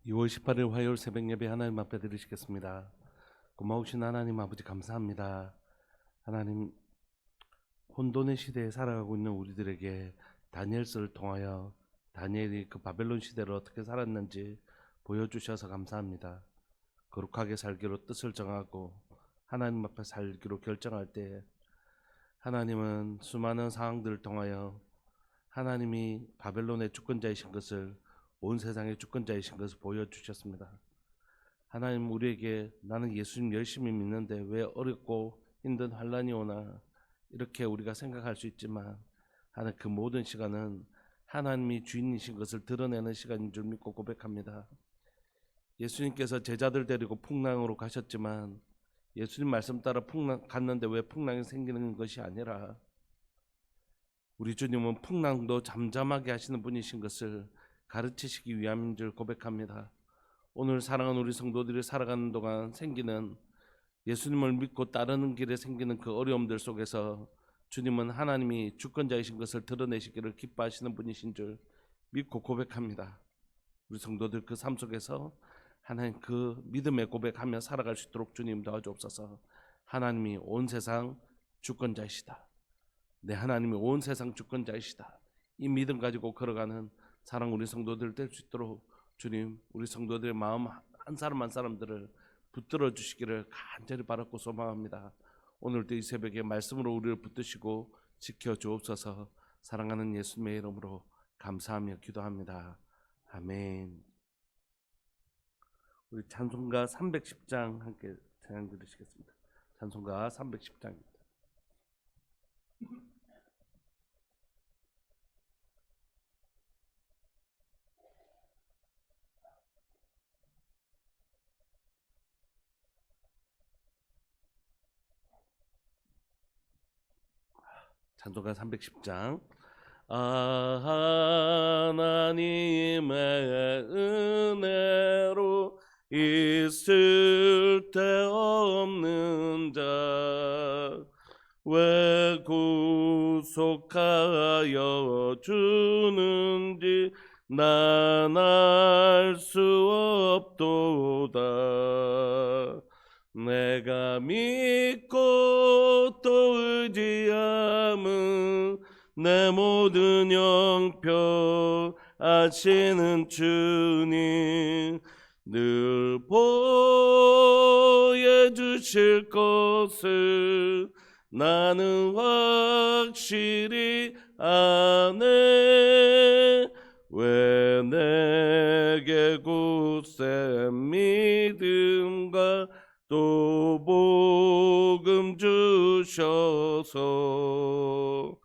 2월 18일 화요일 새벽 예배 하나님 앞에 드리시겠습니다. 고마우신 하나님 아버지 감사합니다. 하나님, 혼돈의 시대에 살아가고 있는 우리들에게 다니엘서를 통하여 다니엘이 그 바벨론 시대를 어떻게 살았는지 보여주셔서 감사합니다. 거룩하게 살기로 뜻을 정하고 하나님 앞에 살기로 결정할 때 하나님은 수많은 상황들을 통하여 하나님이 바벨론의 주권자이신 것을, 온 세상의 주권자이신 것을 보여주셨습니다. 하나님, 우리에게 나는 예수님 열심히 믿는데 왜 어렵고 힘든 환란이 오나 이렇게 우리가 생각할 수 있지만, 하나님, 그 모든 시간은 하나님이 주인이신 것을 드러내는 시간인 줄 믿고 고백합니다. 예수님께서 제자들 데리고 풍랑으로 가셨지만 예수님 말씀 따라 풍랑 갔는데 왜 풍랑이 생기는 것이 아니라 우리 주님은 풍랑도 잠잠하게 하시는 분이신 것을 가르치시기 위함인 줄 고백합니다. 오늘 사랑하는 우리 성도들이 살아가는 동안 생기는, 예수님을 믿고 따르는 길에 생기는 그 어려움들 속에서 주님은 하나님이 주권자이신 것을 드러내시기를 기뻐하시는 분이신 줄 믿고 고백합니다. 우리 성도들 그 삶 속에서 하나님 그 믿음의 고백하며 살아갈 수 있도록 주님 도와주옵소서. 하나님이 온 세상 주권자이시다. 내 하나님이 온 세상 주권자이시다. 이 믿음 가지고 걸어가는 사랑 우리 성도들 될 수 있도록 주님, 우리 성도들의 마음 한 사람 한 사람들을 붙들어 주시기를 간절히 바랐고 소망합니다. 오늘도 이 새벽에 말씀으로 우리를 붙드시고 지켜 주옵소서. 사랑하는 예수님의 이름으로 감사하며 기도합니다. 아멘. 우리 찬송가 310장 함께 찬양 들으시겠습니다. 찬송가 310장입니다. 찬송가 310장. 하나님의 은혜로 있을 데 없는 자, 왜 구속하여 주는지 난 알 수 없도다. 내가 믿고 또 의지함은 내 모든 형편 아시는 주님 늘 보여주실 것을 나는 확실히 아네. 왜 내게 굳센 믿음과 또 복음 주셔서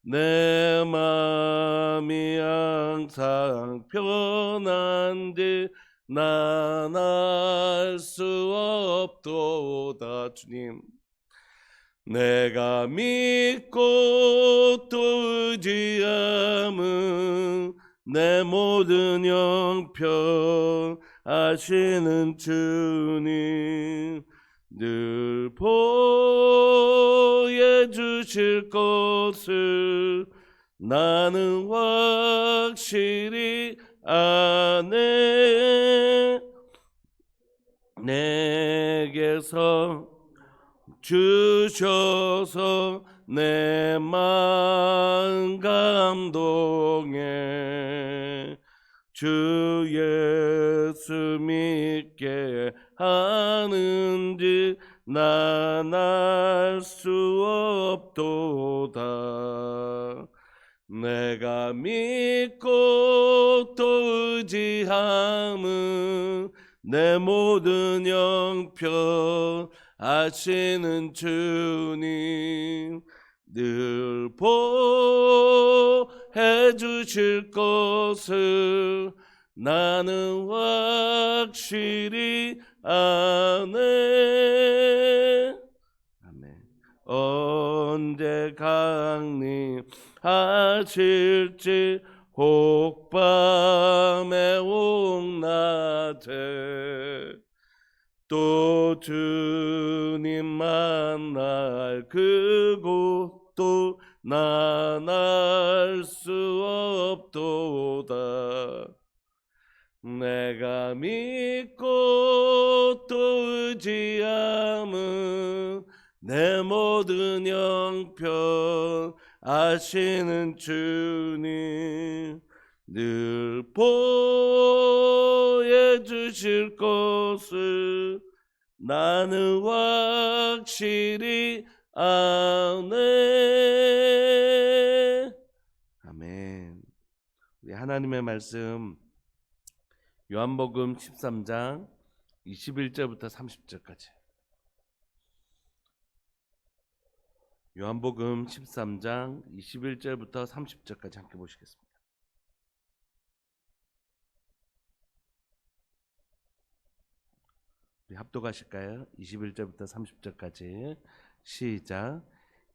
내 마음이 항상 편한데 난 알 수 없도다. 주님, 내가 믿고 또 의지함은 내 모든 형편 아시는 주님 늘 보여주실 것을 나는 확실히 아네. 내게서 주셔서 내 마음 감동해 주 예수 믿게 하는지 난 알 수 없도다. 내가 믿고 또 의지함은 내 모든 형편 아시는 주님 늘 보해 주실 것을 나는 확실히 아네. 아멘. 언제 강림하실지 혹밤에 옥낮에 또 주님 만날 그곳도 난 알 수 없도다. 내가 믿고 또 의지함은 내 모든 형편 아시는 주님 늘 보여주실 것을 나는 확실히 아네. 아멘. 우리 하나님의 말씀 요한복음 13장 21절부터 30절까지. 요한복음 13장 21절부터 30절까지 함께 보시겠습니다. 우리 합독하실까요? 21절부터 30절까지 시작.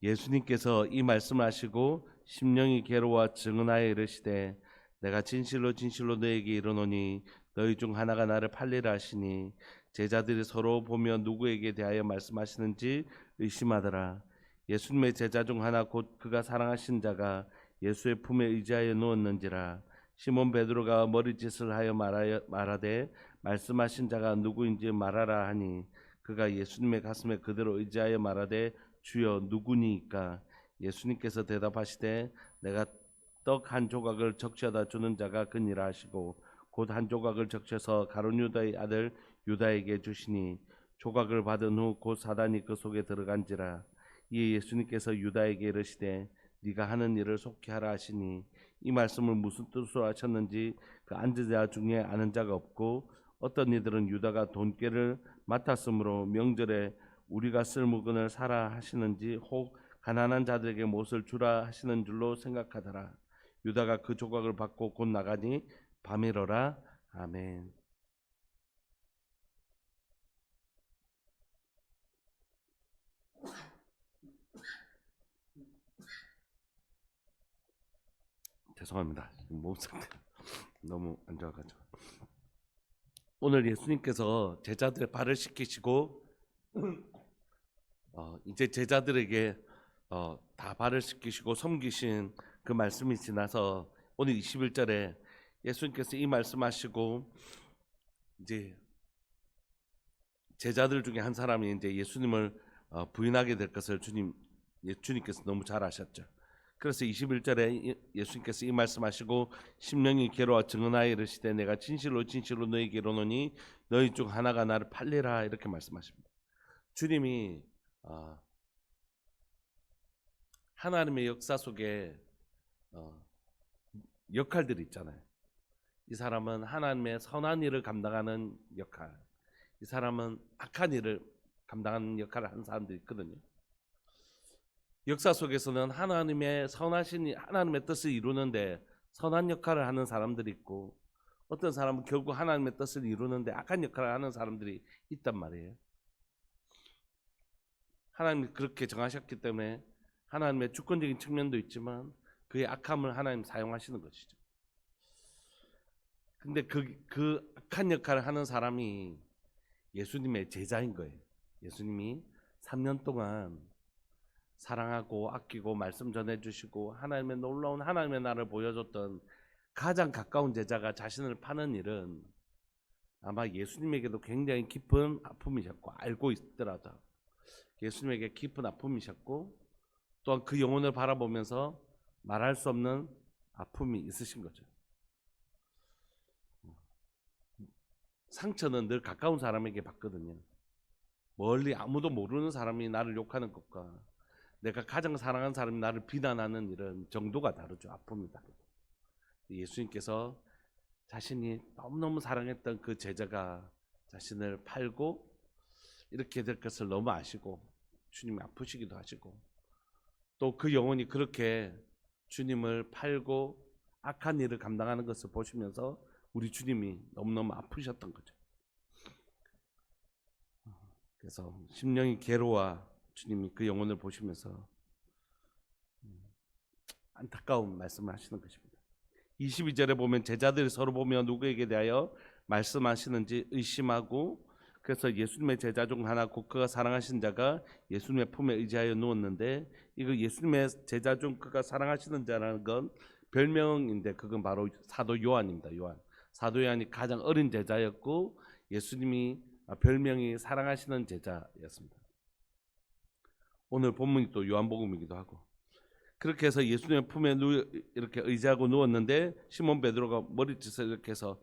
예수님께서 이 말씀하시고 심령이 괴로워 증언하여 이르시되 내가 진실로 진실로 너에게 이르노니 너희 중 하나가 나를 팔리라 하시니 제자들이 서로 보며 누구에게 대하여 말씀하시는지 의심하더라. 예수님의 제자 중 하나 곧 그가 사랑하신 자가 예수의 품에 의지하여 누웠는지라. 시몬 베드로가 머리짓을 하여 말하되 말씀하신 자가 누구인지 말하라 하니 그가 예수님의 가슴에 그대로 의지하여 말하되 주여 누구니이까. 예수님께서 대답하시되 내가 떡 한 조각을 적셔다 주는 자가 그니라 하시고 곧 한 조각을 적셔서 가룟 유다의 아들 유다에게 주시니 조각을 받은 후 곧 사단이 그 속에 들어간지라. 이에 예수님께서 유다에게 이르시되 네가 하는 일을 속히 하라 하시니 이 말씀을 무슨 뜻으로 하셨는지 그 앉은 자 중에 아는 자가 없고 어떤 이들은 유다가 돈꾀를 맡았으므로 명절에 우리가 쓸 물건을 사라 하시는지 혹 가난한 자들에게 몫을 주라 하시는 줄로 생각하더라. 유다가 그 조각을 받고 곧 나가니 밤이러라. 아멘. 죄송합니다. 몸 상태 너무 안 좋아가지고. 오늘 예수님께서 제자들의 발을 씻기시고 이제 제자들에게 다 발을 씻기시고 섬기신 그 말씀이 지나서 오늘 21절에 예수님께서 이 말씀하시고 이제 제자들 중에 한 사람이 이제 예수님을 부인하게 될 것을 주님께서 너무 잘 아셨죠. 그래서 21절에 예수님께서 이 말씀하시고 심령이 괴로워 증언하여 이르시되 내가 진실로 진실로 너희에게 이르노니 너희 중 하나가 나를 팔리라 이렇게 말씀하십니다. 주님이 하나님의 역사 속에 역할들이 있잖아요. 이 사람은 하나님의 선한 일을 감당하는 역할, 이 사람은 악한 일을 감당하는 역할을 하는 사람들이 있거든요. 역사 속에서는 하나님의 선하신 하나님의 뜻을 이루는데 선한 역할을 하는 사람들이 있고 어떤 사람은 결국 하나님의 뜻을 이루는데 악한 역할을 하는 사람들이 있단 말이에요. 하나님이 그렇게 정하셨기 때문에 하나님의 주권적인 측면도 있지만 그의 악함을 하나님 사용하시는 것이죠. 근데 그 악한 역할을 하는 사람이 예수님의 제자인 거예요. 예수님이 3년 동안 사랑하고 아끼고 말씀 전해주시고 하나님의 놀라운 하나님의 나라를 보여줬던 가장 가까운 제자가 자신을 파는 일은 아마 예수님에게도 굉장히 깊은 아픔이셨고 알고 있더라도 예수님에게 깊은 아픔이셨고 또한 그 영혼을 바라보면서 말할 수 없는 아픔이 있으신 거죠. 상처는 늘 가까운 사람에게 받거든요. 멀리 아무도 모르는 사람이 나를 욕하는 것과 내가 가장 사랑하는 사람이 나를 비난하는 일은 정도가 다르죠. 아픔이 다르고. 예수님께서 자신이 너무너무 사랑했던 그 제자가 자신을 팔고 이렇게 될 것을 너무 아시고 주님이 아프시기도 하시고 또 그 영혼이 그렇게 주님을 팔고 악한 일을 감당하는 것을 보시면서 우리 주님이 너무너무 아프셨던 거죠. 그래서 심령이 괴로워 주님이 그 영혼을 보시면서 안타까운 말씀을 하시는 것입니다. 22절에 보면 제자들이 서로 보며 누구에게 대하여 말씀하시는지 의심하고 그래서 예수님의 제자 중 하나 곧 그가 사랑하신 자가 예수님의 품에 의지하여 누웠는데 이거 예수님의 제자 중 그가 사랑하시는 자라는 건 별명인데 그건 바로 사도 요한입니다. 요한. 사도 요한이 가장 어린 제자였고 예수님이 별명이 사랑하시는 제자였습니다. 오늘 본문이 또 요한복음이기도 하고, 그렇게 해서 예수님의 품에 이렇게 의지하고 누웠는데 시몬 베드로가 머리짓을 이렇게 해서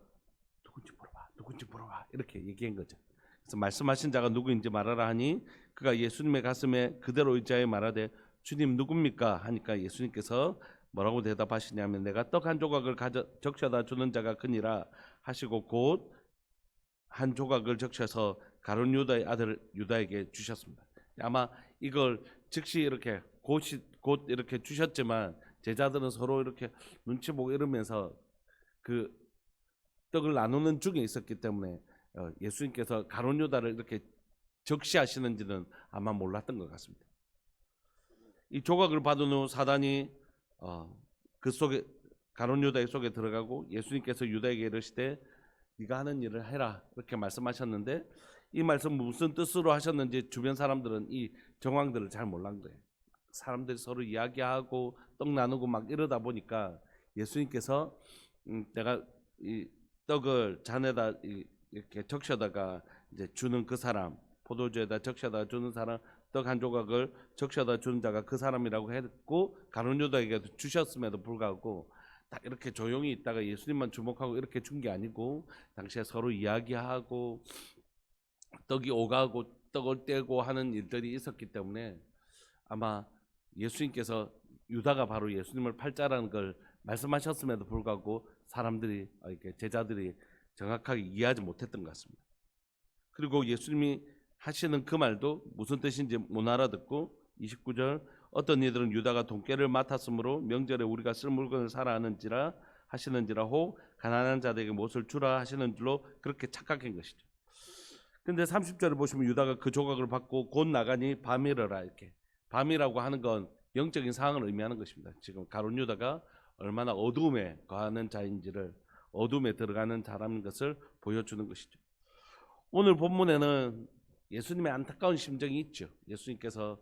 누군지 물어봐 이렇게 얘기한 거죠. 그래서 말씀하신 자가 누구인지 말하라 하니 그가 예수님의 가슴에 그대로 의지하여 말하되 주님 누굽니까 하니까 예수님께서 뭐라고 대답하시냐면 내가 떡 한 조각을 적셔다 주는 자가 그니라 하시고 곧 한 조각을 적셔서 가룟 유다의 아들 유다에게 주셨습니다. 아마 이걸 즉시 이렇게 곧 이렇게 주셨지만 제자들은 서로 이렇게 눈치 보고 이러면서 그 떡을 나누는 중에 있었기 때문에 예수님께서 가룟 유다를 이렇게 적시하시는지는 아마 몰랐던 것 같습니다. 이 조각을 받은 후 사단이 그 속에 가룟 유다의 속에 들어가고 예수님께서 유다에게 이르시되 네가 하는 일을 해라 이렇게 말씀하셨는데 이 말씀 무슨 뜻으로 하셨는지 주변 사람들은 이 정황들을 잘 몰란 거예요. 사람들이 서로 이야기하고 떡 나누고 막 이러다 보니까 예수님께서 내가 이 떡을 잔에다 이렇게 적셔다가 이제 주는 그 사람, 포도주에다 적셔다 주는 사람, 떡 한 조각을 적셔다 주는 자가 그 사람이라고 했고 가룟 유다에게도 주셨음에도 불구하고 딱 이렇게 조용히 있다가 예수님만 주목하고 이렇게 준 게 아니고 당시에 서로 이야기하고 떡이 오가고 떡을 떼고 하는 일들이 있었기 때문에 아마 예수님께서 유다가 바로 예수님을 팔자라는 걸 말씀하셨음에도 불구하고 사람들이 이렇게 제자들이 정확하게 이해하지 못했던 것 같습니다. 그리고 예수님이 하시는 그 말도 무슨 뜻인지 못 알아듣고 29절 어떤 이들은 유다가 돈깨를 맡았으므로 명절에 우리가 쓸 물건을 사라 하시는지라 혹 가난한 자들에게 무엇을 주라 하시는 줄로 그렇게 착각한 것이죠. 근데 30절에 보시면 유다가 그 조각을 받고 곧 나가니 밤이러라 이렇게 밤이라고 하는 건 영적인 상황을 의미하는 것입니다. 지금 가룟 유다가 얼마나 어두움에 거하는 자인지를 어둠에 들어가는 자라는 것을 보여주는 것이죠. 오늘 본문에는 예수님의 안타까운 심정이 있죠. 예수님께서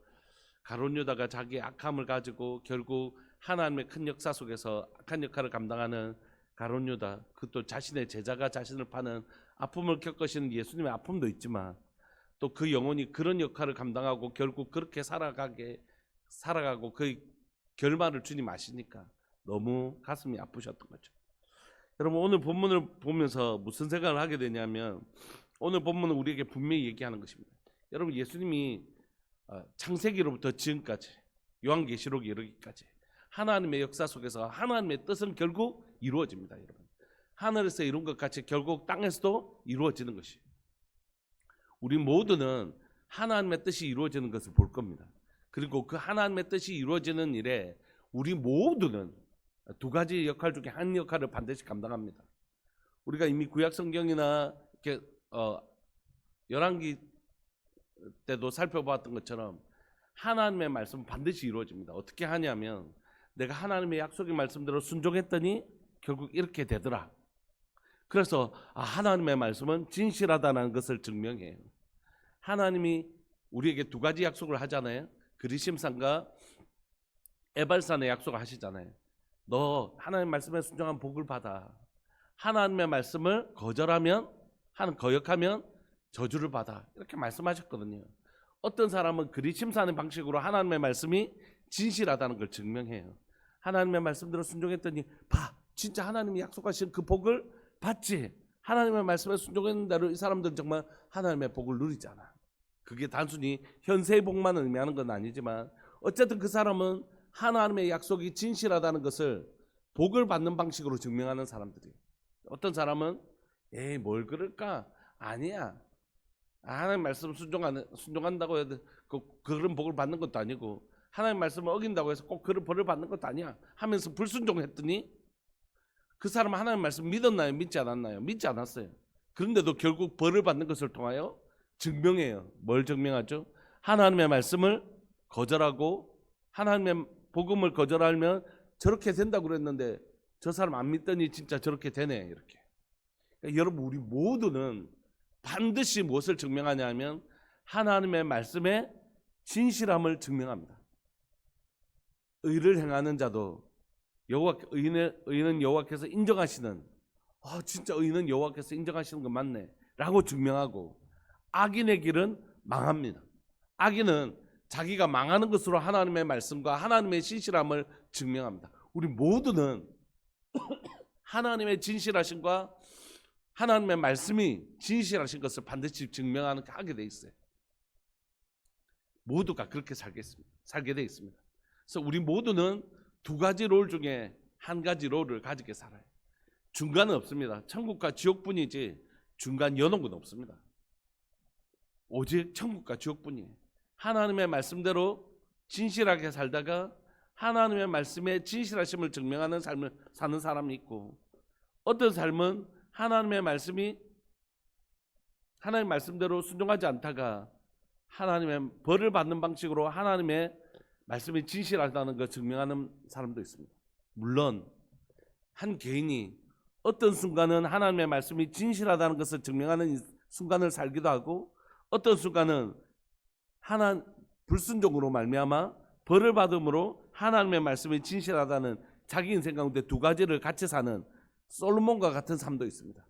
가룟 유다가 자기의 악함을 가지고 결국 하나님의 큰 역사 속에서 악한 역할을 감당하는 가룟 유다, 그것도 자신의 제자가 자신을 파는 아픔을 겪으시는 예수님의 아픔도 있지만 또 그 영혼이 그런 역할을 감당하고 결국 그렇게 살아가고 그 결말을 주님 아시니까 너무 가슴이 아프셨던 거죠. 여러분 오늘 본문을 보면서 무슨 생각을 하게 되냐면 오늘 본문은 우리에게 분명히 얘기하는 것입니다. 여러분 예수님이 창세기로부터 지금까지 요한계시록에 이르기까지 하나님의 역사 속에서 하나님의 뜻은 결국 이루어집니다. 여러분 하늘에서 이룬 것 같이 결국 땅에서도 이루어지는 것이 우리 모두는 하나님의 뜻이 이루어지는 것을 볼 겁니다. 그리고 그 하나님의 뜻이 이루어지는 일에 우리 모두는 두 가지 역할 중에 한 역할을 반드시 감당합니다. 우리가 이미 구약 성경이나 이렇게 열왕기 때도 살펴봤던 것처럼 하나님의 말씀은 반드시 이루어집니다. 어떻게 하냐면 내가 하나님의 약속의 말씀대로 순종했더니 결국 이렇게 되더라. 그래서 하나님의 말씀은 진실하다는 것을 증명해요. 하나님이 우리에게 두 가지 약속을 하잖아요. 그리심산과 에발산의 약속을 하시잖아요. 너 하나님의 말씀에 순종한 복을 받아. 하나님의 말씀을 거역하면 저주를 받아. 이렇게 말씀하셨거든요. 어떤 사람은 그리심산의 방식으로 하나님의 말씀이 진실하다는 걸 증명해요. 하나님의 말씀대로 순종했더니 진짜 하나님이 약속하신 그 복을 받지. 하나님의 말씀에 순종했는 대로 이 사람들은 정말 하나님의 복을 누리잖아. 그게 단순히 현세의 복만 의미하는 건 아니지만 어쨌든 그 사람은 하나님의 약속이 진실하다는 것을 복을 받는 방식으로 증명하는 사람들이. 어떤 사람은 뭘 그럴까? 아니야. 하나님 말씀 순종한다고 해도 그런 복을 받는 것도 아니고 하나님 말씀을 어긴다고 해서 꼭 그런 벌을 받는 것도 아니야 하면서 불순종했더니 그 사람은 하나님 말씀 믿었나요? 믿지 않았나요? 믿지 않았어요. 그런데도 결국 벌을 받는 것을 통하여 증명해요. 뭘 증명하죠? 하나님의 말씀을 거절하고 하나님의 복음을 거절하면 저렇게 된다고 그랬는데 저 사람 안 믿더니 진짜 저렇게 되네 이렇게. 그러니까 여러분 우리 모두는 반드시 무엇을 증명하냐 하면 하나님의 말씀의 진실함을 증명합니다. 의를 행하는 자도 의인은 여호와께서 인정하시는 진짜 의인은 여호와께서 인정하시는 건 맞네 라고 증명하고, 악인의 길은 망합니다. 악인은 자기가 망하는 것으로 하나님의 말씀과 하나님의 신실함을 증명합니다. 우리 모두는 하나님의 진실하심과 하나님의 말씀이 진실하신 것을 반드시 증명하는 하게 돼 있어요. 모두가 그렇게 살게 돼 있습니다. 그래서 우리 모두는 두 가지 롤 중에 한 가지 롤을 가지게 살아요. 중간은 없습니다. 천국과 지옥뿐이지 중간 여는 건 없습니다. 오직 천국과 지옥뿐이에요. 하나님의 말씀대로 진실하게 살다가 하나님의 말씀의 진실하심을 증명하는 삶을 사는 사람이 있고, 어떤 삶은 하나님의 말씀대로 순종하지 않다가 하나님의 벌을 받는 방식으로 하나님의 말씀이 진실하다는 걸 증명하는 사람도 있습니다. 물론 한 개인이 어떤 순간은 하나님의 말씀이 진실하다는 것을 증명하는 순간을 살기도 하고, 어떤 순간은 불순종으로 말미암아 벌을 받음으로 하나님의 말씀이 진실하다는 자기 인생 가운데 두 가지를 같이 사는 솔로몬과 같은 삶도 있습니다.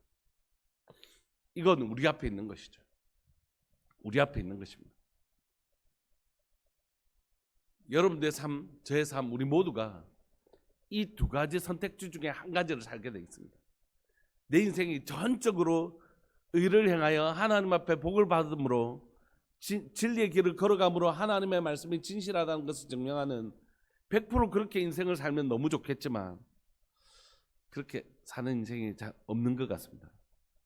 이건 우리 앞에 있는 것이죠. 우리 앞에 있는 것입니다. 여러분들의 삶, 저의 삶, 우리 모두가 이 두 가지 선택지 중에 한 가지를 살게 되어 있습니다. 내 인생이 전적으로 의를 행하여 하나님 앞에 복을 받음으로 진리의 길을 걸어감으로 하나님의 말씀이 진실하다는 것을 증명하는 100% 그렇게 인생을 살면 너무 좋겠지만 그렇게 사는 인생이 잘 없는 것 같습니다.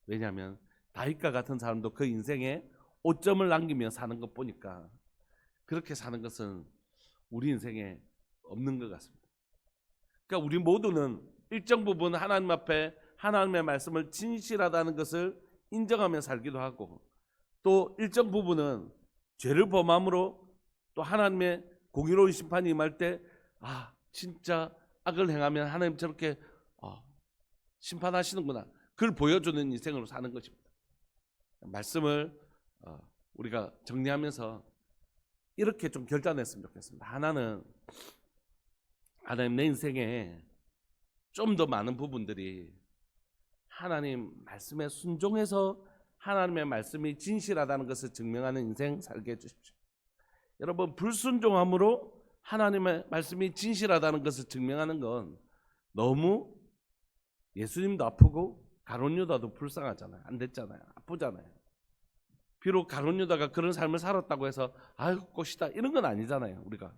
왜냐하면 다윗과 같은 사람도 그 인생에 오점을 남기며 사는 것 보니까 그렇게 사는 것은 우리 인생에 없는 것 같습니다. 그러니까 우리 모두는 일정 부분 하나님 앞에 하나님의 말씀을 진실하다는 것을 인정하며 살기도 하고, 또 일정 부분은 죄를 범함으로 또 하나님의 공의로운 심판이 임할 때 진짜 악을 행하면 하나님 저렇게 심판하시는구나, 그걸 보여주는 인생으로 사는 것입니다. 말씀을 우리가 정리하면서 이렇게 좀 결단했으면 좋겠습니다. 하나는 하나님 내 인생에 좀 더 많은 부분들이 하나님 말씀에 순종해서 하나님의 말씀이 진실하다는 것을 증명하는 인생 살게 해주십시오. 여러분, 불순종함으로 하나님의 말씀이 진실하다는 것을 증명하는 건 너무 예수님도 아프고 가룟 유다도 불쌍하잖아요. 안 됐잖아요. 아프잖아요. 비록 가룟 유다가 그런 삶을 살았다고 해서 아유 꽃이다 이런 건 아니잖아요. 우리가.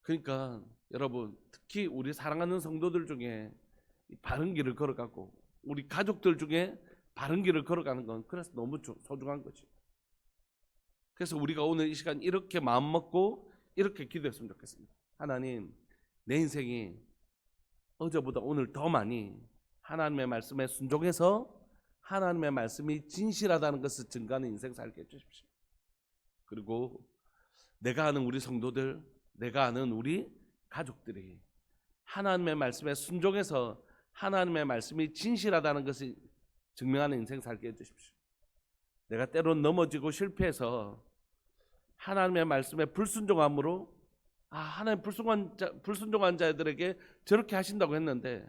그러니까 여러분, 특히 우리 사랑하는 성도들 중에 바른 길을 걸어가고 우리 가족들 중에 바른 길을 걸어가는 건 그래서 너무 소중한 거지. 그래서 우리가 오늘 이 시간 이렇게 마음 먹고 이렇게 기도했으면 좋겠습니다. 하나님, 내 인생이 어제보다 오늘 더 많이 하나님의 말씀에 순종해서 하나님의 말씀이 진실하다는 것을 증거하는 인생 살게 해주십시오. 그리고 내가 아는 우리 성도들, 내가 아는 우리 가족들이 하나님의 말씀에 순종해서 하나님의 말씀이 진실하다는 것을 증명하는 인생 살게 해주십시오. 내가 때론 넘어지고 실패해서 하나님의 말씀에 불순종함으로 하나님 불순종한 자들에게 저렇게 하신다고 했는데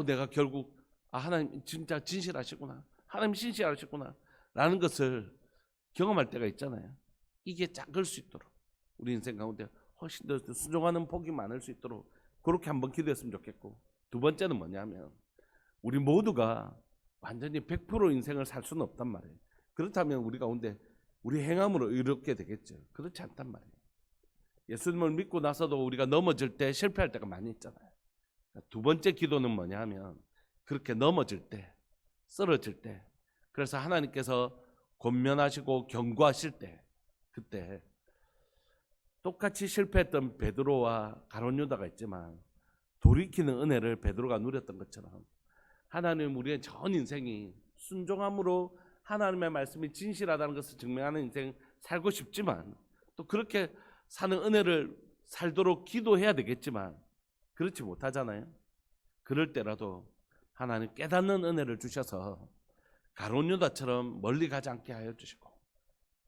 내가 결국 하나님 진짜 진실하시구나, 하나님 신실하시구나 라는 것을 경험할 때가 있잖아요. 이게 작을 수 있도록 우리 인생 가운데 훨씬 더 순종하는 복이 많을 수 있도록 그렇게 한번 기도했으면 좋겠고, 두 번째는 뭐냐면 우리 모두가 완전히 100% 인생을 살 수는 없단 말이에요. 그렇다면 우리 가운데 우리 행함으로 의롭게 되겠죠. 그렇지 않단 말이에요. 예수님을 믿고 나서도 우리가 넘어질 때 실패할 때가 많이 있잖아요. 두 번째 기도는 뭐냐면 그렇게 넘어질 때, 쓰러질 때, 그래서 하나님께서 권면하시고 경고하실 때, 그때 똑같이 실패했던 베드로와 가룟 유다가 있지만 돌이키는 은혜를 베드로가 누렸던 것처럼 하나님 우리의 전 인생이 순종함으로 하나님의 말씀이 진실하다는 것을 증명하는 인생 살고 싶지만, 또 그렇게 사는 은혜를 살도록 기도해야 되겠지만 그렇지 못하잖아요. 그럴 때라도 하나님 깨닫는 은혜를 주셔서 가룟 유다처럼 멀리 가지 않게 하여 주시고,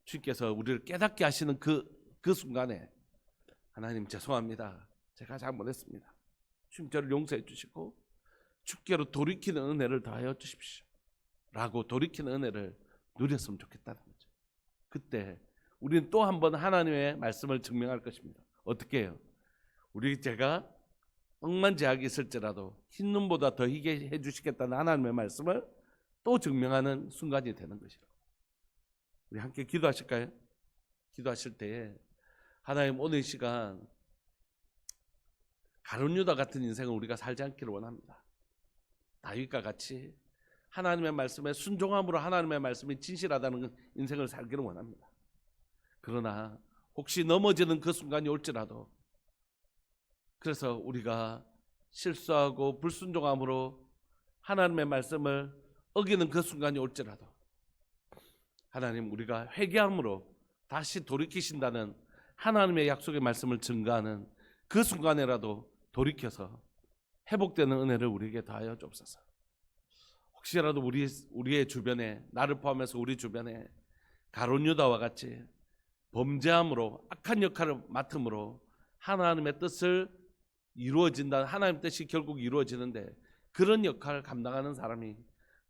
주께서 우리를 깨닫게 하시는 그 순간에 하나님 죄송합니다, 제가 잘못했습니다, 주님 저를 용서해 주시고 주께로 돌이키는 은혜를 더하여 주십시오 라고 돌이키는 은혜를 누렸으면 좋겠다는 거죠. 그때 우리는 또 한 번 하나님의 말씀을 증명할 것입니다. 어떻게 해요? 제가 억만제약이 있을지라도 흰 눈보다 더 희게 해주시겠다는 하나님의 말씀을 또 증명하는 순간이 되는 것이라고. 우리 함께 기도하실까요? 기도하실 때에 하나님, 오늘 이 시간 가룟 유다 같은 인생을 우리가 살지 않기를 원합니다. 다윗과 같이 하나님의 말씀에 순종함으로 하나님의 말씀이 진실하다는 인생을 살기를 원합니다. 그러나 혹시 넘어지는 그 순간이 올지라도, 그래서 우리가 실수하고 불순종함으로 하나님의 말씀을 어기는 그 순간이 올지라도 하나님, 우리가 회개함으로 다시 돌이키신다는 하나님의 약속의 말씀을 증거하는 그 순간에라도 돌이켜서 회복되는 은혜를 우리에게 더하여 주옵소서. 혹시라도 우리의 주변에, 나를 포함해서 우리 주변에 가룟 유다와 같이 범죄함으로 악한 역할을 맡음으로 하나님의 뜻을 이루어진다, 하나님의 뜻이 결국 이루어지는데 그런 역할을 감당하는 사람이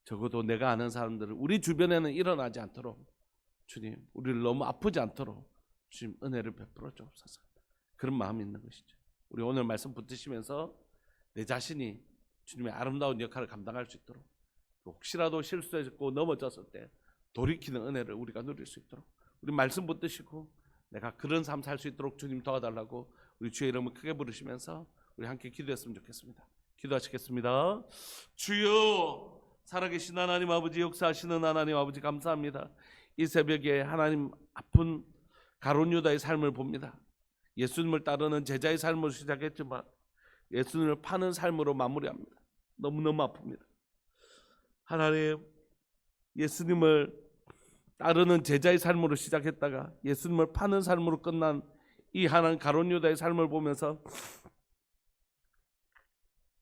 적어도 내가 아는 사람들을 우리 주변에는 일어나지 않도록 주님, 우리를 너무 아프지 않도록 주님 은혜를 베풀어 주옵소서. 그런 마음이 있는 것이죠. 우리 오늘 말씀 붙드시면서 내 자신이 주님의 아름다운 역할을 감당할 수 있도록, 혹시라도 실수했고 넘어졌을 때 돌이키는 은혜를 우리가 누릴 수 있도록 우리 말씀 붙드시고 내가 그런 삶 살 수 있도록 주님 도와달라고 우리 주의 이름을 크게 부르시면서 우리 함께 기도했으면 좋겠습니다. 기도하시겠습니다. 주여, 살아계신 하나님 아버지, 역사하시는 하나님 아버지, 감사합니다. 이 새벽에 하나님, 아픈 가룟 유다의 삶을 봅니다. 예수님을 따르는 제자의 삶으로 시작했지만 예수님을 파는 삶으로 마무리합니다. 너무너무 아픕니다. 하나님, 예수님을 따르는 제자의 삶으로 시작했다가 예수님을 파는 삶으로 끝난 이 하나님 가룟 유다의 삶을 보면서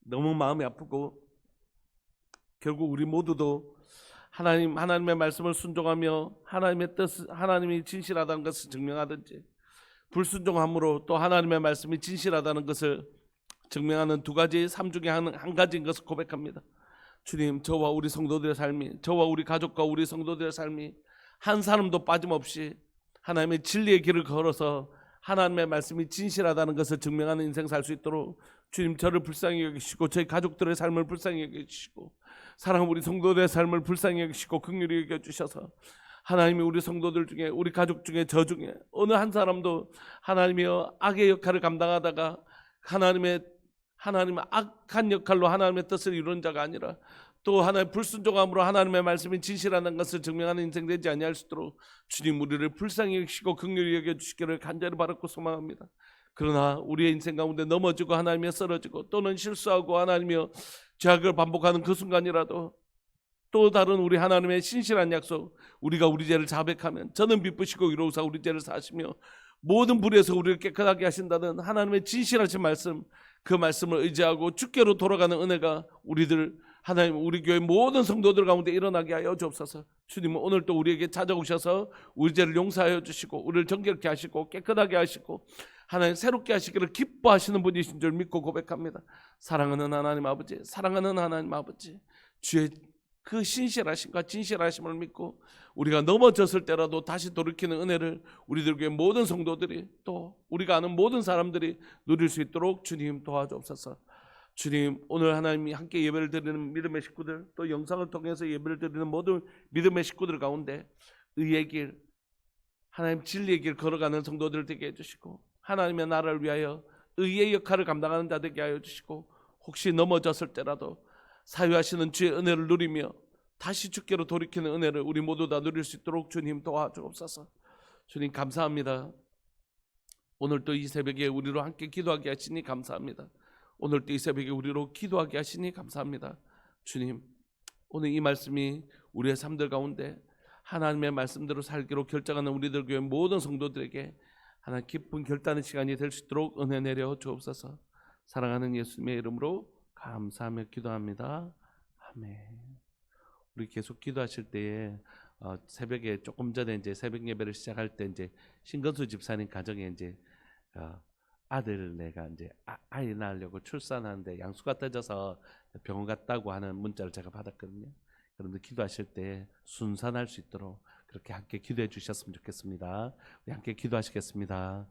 너무 마음이 아프고, 결국 우리 모두도 하나님의 말씀을 순종하며 하나님의 뜻, 하나님이 진실하다는 것을 증명하든지, 불순종함으로 또 하나님의 말씀이 진실하다는 것을 증명하는 두 가지, 삶 중에 한 가지인 것을 고백합니다. 주님, 저와 우리 성도들의 삶이, 저와 우리 가족과 우리 성도들의 삶이 한 사람도 빠짐없이 하나님의 진리의 길을 걸어서 하나님의 말씀이 진실하다는 것을 증명하는 인생 살 수 있도록 주님, 저를 불쌍히 여기시고 저희 가족들의 삶을 불쌍히 여기시고 사랑하는 우리 성도들의 삶을 불쌍히 여기시고 긍휼히 여겨주셔서 하나님이 우리 성도들 중에, 우리 가족 중에, 저 중에 어느 한 사람도 하나님이여 악의 역할을 감당하다가 하나님의 악한 역할로 하나님의 뜻을 이루는 자가 아니라 또 하나님 불순종함으로 하나님의 말씀이 진실하다는 것을 증명하는 인생 되지 아니할 수 있도록 주님, 우리를 불쌍히 여기시고 긍휼히 여겨주시기를 간절히 바라고 소망합니다. 그러나 우리의 인생 가운데 넘어지고 하나님이 쓰러지고 또는 실수하고 하나님이여 죄악을 반복하는 그 순간이라도 또 다른 우리 하나님의 신실한 약속, 우리가 우리 죄를 자백하면 저는 기쁘시고 이로우사 우리 죄를 사하시며 모든 불에서 우리를 깨끗하게 하신다는 하나님의 진실하신 말씀, 그 말씀을 의지하고 주께로 돌아가는 은혜가 하나님, 우리 교회 모든 성도들 가운데 일어나게 하여 주옵소서. 주님은 오늘 또 우리에게 찾아오셔서 우리 죄를 용서하여 주시고 우리를 정결케 하시고 깨끗하게 하시고 하나님 새롭게 하시기를 기뻐하시는 분이신 줄 믿고 고백합니다. 사랑하는 하나님 아버지, 사랑하는 하나님 아버지, 주의 그 신실하심과 진실하심을 믿고 우리가 넘어졌을 때라도 다시 돌이키는 은혜를 우리들 교회 모든 성도들이, 또 우리가 아는 모든 사람들이 누릴 수 있도록 주님 도와주옵소서. 주님, 오늘 하나님이 함께 예배를 드리는 믿음의 식구들, 또 영상을 통해서 예배를 드리는 모든 믿음의 식구들 가운데 의의 길, 하나님 진리의 길 걸어가는 성도들 되게 해주시고 하나님의 나라를 위하여 의의 역할을 감당하는 자 되게 하여 주시고, 혹시 넘어졌을 때라도 사유하시는 주의 은혜를 누리며 다시 주께로 돌이키는 은혜를 우리 모두 다 누릴 수 있도록 주님 도와주옵소서. 주님 감사합니다. 오늘 또 이 새벽에 우리로 함께 기도하게 하시니 감사합니다. 오늘 또 이 새벽에 우리로 기도하게 하시니 감사합니다. 주님, 오늘 이 말씀이 우리의 삶들 가운데 하나님의 말씀대로 살기로 결정하는 우리들 교회 모든 성도들에게 하나님 기쁜 결단의 시간이 될 수 있도록 은혜 내려 주옵소서. 사랑하는 예수님의 이름으로 감사하며 기도합니다. 아멘. 우리 계속 기도하실 때에 새벽에 조금 전에 이제 새벽 예배를 시작할 때 이제 신건수 집사님 가정에 이제 아들 내가 이제 아이 낳으려고 출산하는데 양수가 떨어져서 병원 갔다고 하는 문자를 제가 받았거든요. 여러분들 기도하실 때 순산할 수 있도록 그렇게 함께 기도해 주셨으면 좋겠습니다. 우리 함께 기도하시겠습니다.